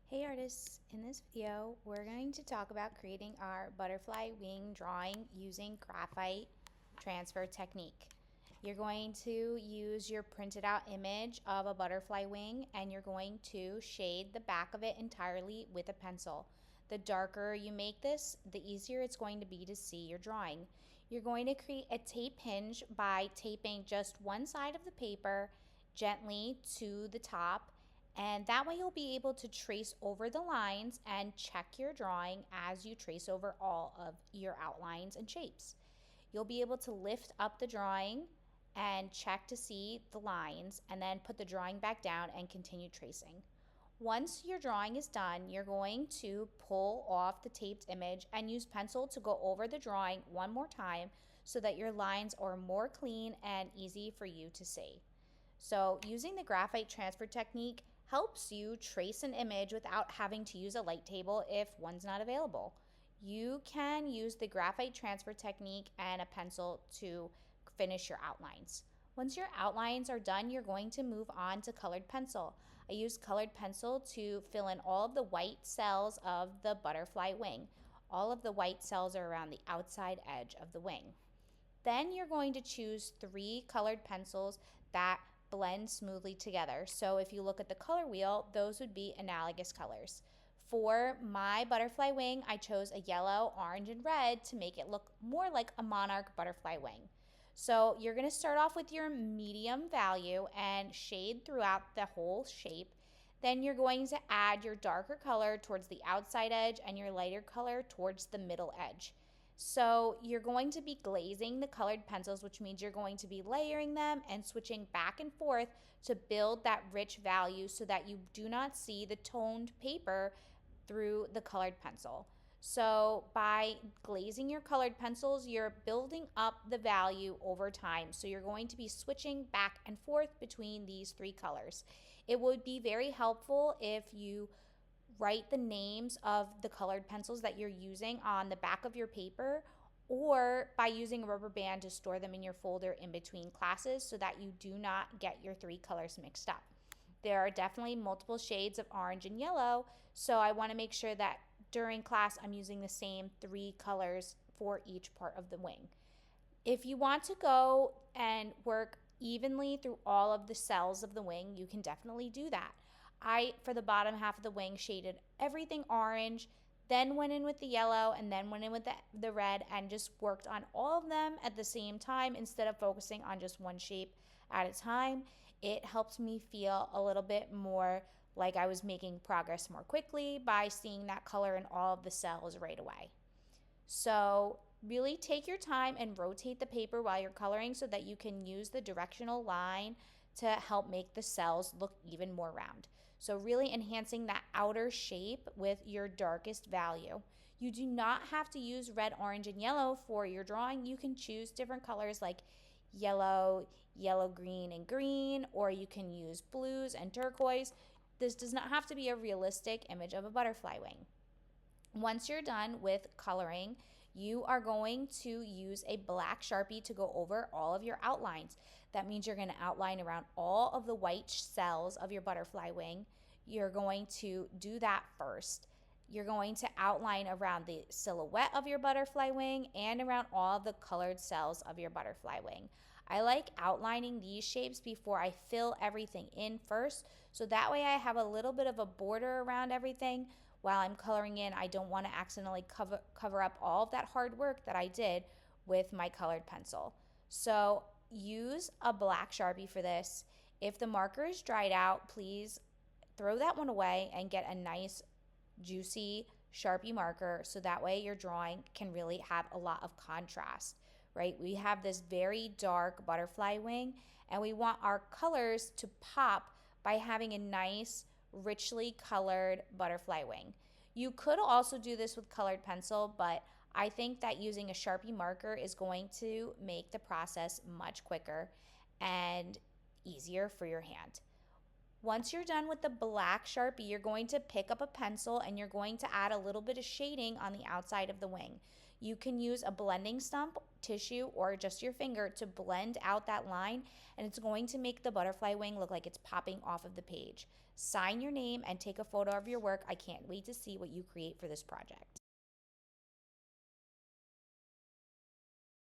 Hey artists, in this video we're going to talk about creating our butterfly wing drawing using graphite transfer technique. You're going to use your printed out image of a butterfly wing and you're going to shade the back of it entirely with a pencil. The darker you make this, the easier it's going to be to see your drawing. You're going to create a tape hinge by taping just one side of the paper gently to the top, and that way you'll be able to trace over the lines and check your drawing as you trace over all of your outlines and shapes. You'll be able to lift up the drawing and check to see the lines and then put the drawing back down and continue tracing. Once your drawing is done, you're going to pull off the taped image and use pencil to go over the drawing one more time so that your lines are more clean and easy for you to see. So using the graphite transfer technique helps you trace an image without having to use a light table if one's not available. You can use the graphite transfer technique and a pencil to finish your outlines. Once your outlines are done, you're going to move on to colored pencil. I use colored pencil to fill in all of the white cells of the butterfly wing. All of the white cells are around the outside edge of the wing. Then you're going to choose 3 colored pencils that blend smoothly together. So if you look at the color wheel, those would be analogous colors. For my butterfly wing, I chose a yellow, orange, and red to make it look more like a monarch butterfly wing. So you're going to start off with your medium value and shade throughout the whole shape. Then you're going to add your darker color towards the outside edge and your lighter color towards the middle edge. So you're going to be glazing the colored pencils, which means you're going to be layering them and switching back and forth to build that rich value so that you do not see the toned paper through the colored pencil. So by glazing your colored pencils, you're building up the value over time. So you're going to be switching back and forth between these 3 colors. It would be very helpful if you write the names of the colored pencils that you're using on the back of your paper, or by using a rubber band to store them in your folder in between classes so that you do not get your 3 colors mixed up. There are definitely multiple shades of orange and yellow, so I want to make sure that during class I'm using the same 3 colors for each part of the wing. If you want to go and work evenly through all of the cells of the wing, you can definitely do that. For the bottom half of the wing, shaded everything orange, then went in with the yellow, and then went in with the red, and just worked on all of them at the same time instead of focusing on just one shape at a time. It helps me feel a little bit more like I was making progress more quickly by seeing that color in all of the cells right away. So really take your time and rotate the paper while you're coloring so that you can use the directional line to help make the cells look even more round. So really enhancing that outer shape with your darkest value. You do not have to use red, orange, and yellow for your drawing. You can choose different colors like yellow, yellow, green, and green, or you can use blues and turquoise. This does not have to be a realistic image of a butterfly wing. Once you're done with coloring, you are going to use a black Sharpie to go over all of your outlines. That means you're going to outline around all of the white cells of your butterfly wing. You're going to do that first. You're going to outline around the silhouette of your butterfly wing and around all of the colored cells of your butterfly wing. I like outlining these shapes before I fill everything in first, so that way I have a little bit of a border around everything. While I'm coloring in, I don't want to accidentally cover up all of that hard work that I did with my colored pencil. So use a black Sharpie for this. If the marker is dried out, please throw that one away and get a nice juicy Sharpie marker so that way your drawing can really have a lot of contrast, right? We have this very dark butterfly wing and we want our colors to pop by having a nice richly colored butterfly wing. You could also do this with colored pencil, but I think that using a Sharpie marker is going to make the process much quicker and easier for your hand. Once you're done with the black Sharpie, you're going to pick up a pencil and you're going to add a little bit of shading on the outside of the wing. You can use a blending stump, tissue, or just your finger to blend out that line, and it's going to make the butterfly wing look like it's popping off of the page. Sign your name and take a photo of your work. I can't wait to see what you create for this project.